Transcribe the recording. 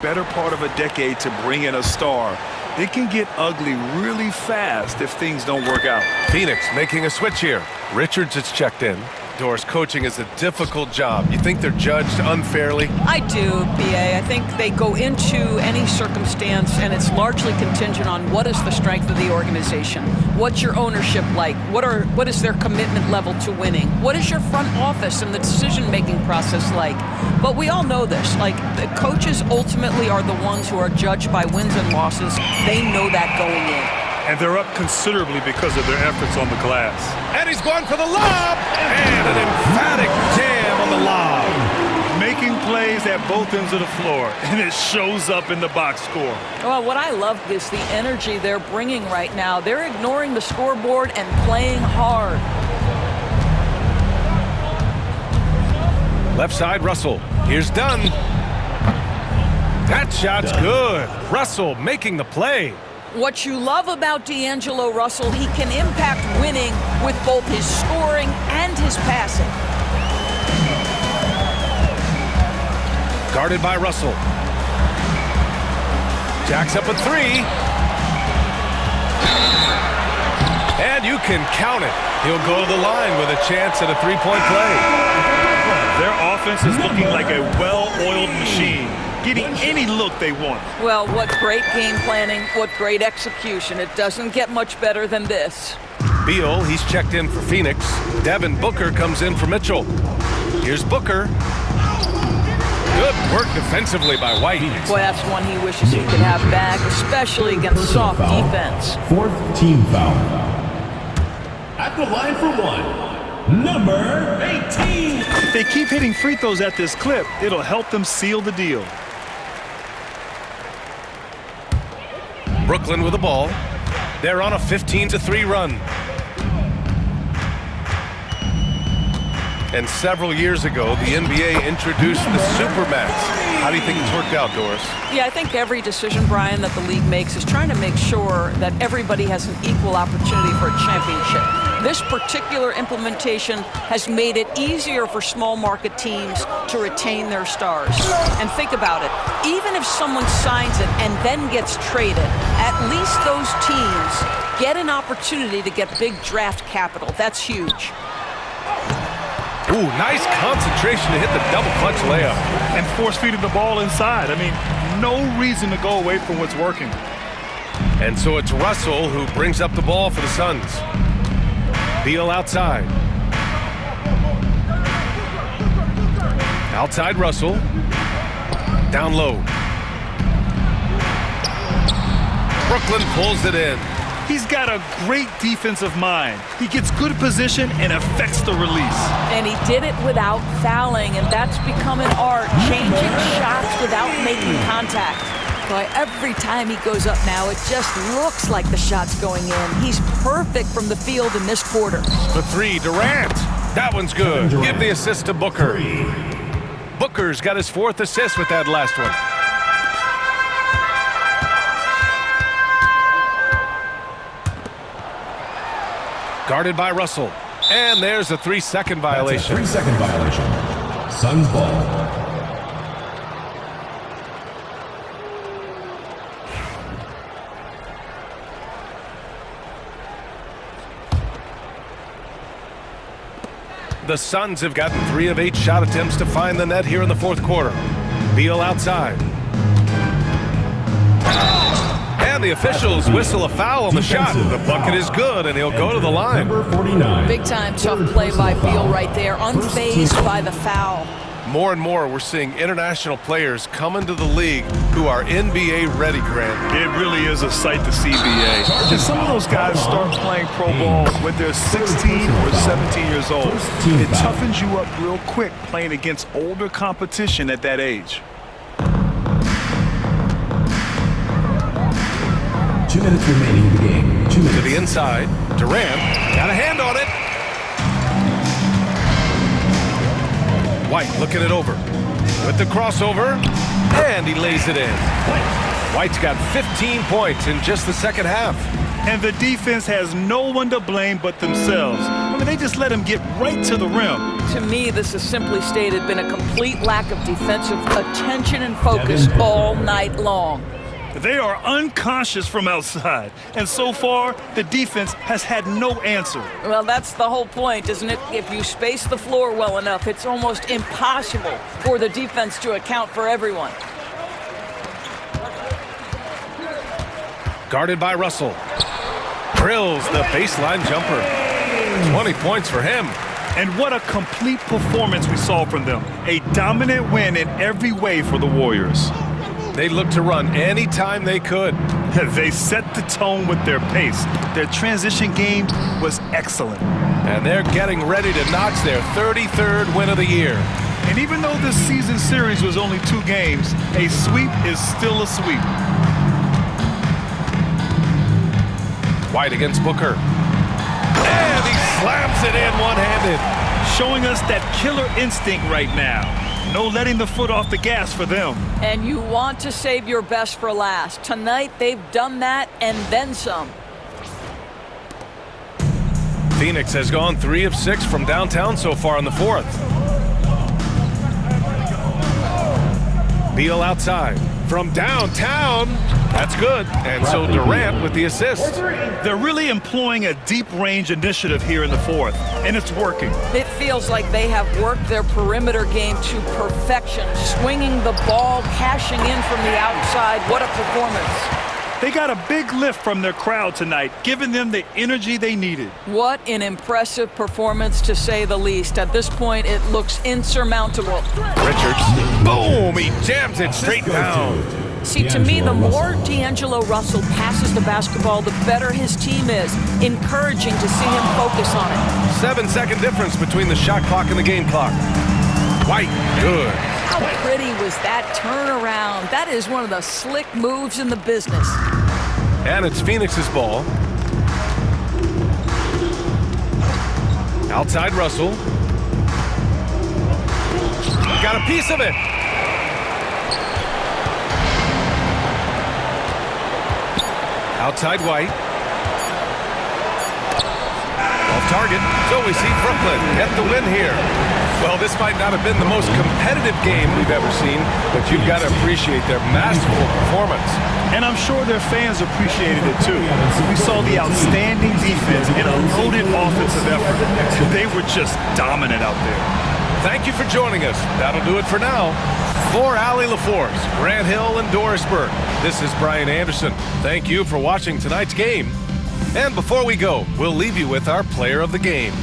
better part of a decade to bring in a star. It can get ugly really fast if things don't work out. Phoenix making a switch here. Richards is checked in. Doris, coaching is a difficult job. You think they're judged unfairly? I do, B.A. I think they go into any circumstance, and it's largely contingent on what is the strength of the organization. What's your ownership like? What is their commitment level to winning? What is your front office and the decision-making process like? But we all know this. Like, the coaches ultimately are the ones who are judged by wins and losses. They know that going in. And they're up considerably because of their efforts on the glass. And he's going for the lob! And an emphatic jam on the lob. Making plays at both ends of the floor, and it shows up in the box score. Well, what I love is the energy they're bringing right now. They're ignoring the scoreboard and playing hard. Left side, Russell. Here's Dunn. That shot's good. Russell making the play. What you love about D'Angelo Russell, he can impact winning with both his scoring and his passing. Guarded by Russell. Jacks up a three. And you can count it. He'll go to the line with a chance at a three-point play. Their offense is looking like a well-oiled machine, getting any look they want. Well, what great game planning, what great execution. It doesn't get much better than this. Beal, he's checked in for Phoenix. Devin Booker comes in for Mitchell. Here's Booker. Good work defensively by White. Boy, that's one he wishes he could have back, especially against soft defense. Fourth team foul. At the line for one, number 18. If they keep hitting free throws at this clip, it'll help them seal the deal. Brooklyn with the ball. They're on a 15-3 run. And several years ago, the NBA introduced the Supermax. How do you think it's worked out, Doris? Yeah, I think every decision, Brian, that the league makes is trying to make sure that everybody has an equal opportunity for a championship. This particular implementation has made it easier for small market teams to retain their stars. And think about it. Even if someone signs it and then gets traded, at least those teams get an opportunity to get big draft capital. That's huge. Ooh, nice concentration to hit the double clutch layup. And force-feeding the ball inside. I mean, no reason to go away from what's working. And so it's Russell who brings up the ball for the Suns. Beal outside. Outside Russell. Down low. Brooklyn pulls it in. He's got a great defensive mind. He gets good position and affects the release. And he did it without fouling, and that's become an art, changing shots without making contact. Boy, every time he goes up now, it just looks like the shot's going in. He's perfect from the field in this quarter. The three, Durant. That one's good. Give the assist to Booker. Booker's got his fourth assist with that last one. Guarded by Russell. And there's a 3-second violation. 3-second violation. Suns ball. The Suns have gotten 3 of 8 shot attempts to find the net here in the fourth quarter. Beal outside. And the officials whistle a foul on the shot. The bucket is good, and he'll go to the line. Number 49. Big time tough play by Beal right there, unfazed by the foul. More and more, we're seeing international players come into the league who are NBA ready, Grant. It really is a sight to see, BA. And some of those guys start playing pro ball when they're 16 or 17 years old. It toughens you up real quick playing against older competition at that age. 2 minutes remaining in the game. 2 minutes. To the inside, Durant got a hand on it. White looking it over with the crossover, and he lays it in. White's got 15 points in just the second half. And the defense has no one to blame but themselves. mean, they just let him get right to the rim. To me, this has simply stated been a complete lack of defensive attention and focus all night long. They are unconscious from outside, and so far, the defense has had no answer. Well, that's the whole point, isn't it? If you space the floor well enough, it's almost impossible for the defense to account for everyone. Guarded by Russell. Drills the baseline jumper. 20 points for him. And what a complete performance we saw from them. A dominant win in every way for the Warriors. They looked to run anytime they could. They set the tone with their pace. Their transition game was excellent. And they're getting ready to notch their 33rd win of the year. And even though this season series was only 2 games, a sweep is still a sweep. White against Booker. And he slams it in one-handed. Showing us that killer instinct right now. No letting the foot off the gas for them. And you want to save your best for last. Tonight, they've done that and then some. Phoenix has gone 3 of 6 from downtown so far in the 4th. Beal outside. From downtown. That's good. And so Durant with the assist. They're really employing a deep-range initiative here in the 4th, and it's working. It feels like they have worked their perimeter game to perfection, swinging the ball, cashing in from the outside. What a performance. They got a big lift from their crowd tonight, giving them the energy they needed. What an impressive performance, to say the least. At this point, it looks insurmountable. Richards. Boom! He jams it straight down. See, to me, the more D'Angelo Russell passes the basketball, the better his team is. Encouraging to see him focus on it. 7-second difference between the shot clock and the game clock. White, good. How pretty was that turnaround? That is one of the slick moves in the business. And it's Phoenix's ball. Outside Russell. Got a piece of it. Outside White. Off target. So we see Brooklyn get the win here. Well, this might not have been the most competitive game we've ever seen, but you've got to appreciate their masterful performance. And I'm sure their fans appreciated it too. We saw the outstanding defense and a loaded offensive effort. They were just dominant out there. Thank you for joining us. That'll do it for now. For Allie LaForce, Grant Hill, and Dorisburg, this is Brian Anderson. Thank you for watching tonight's game. And before we go, we'll leave you with our player of the game.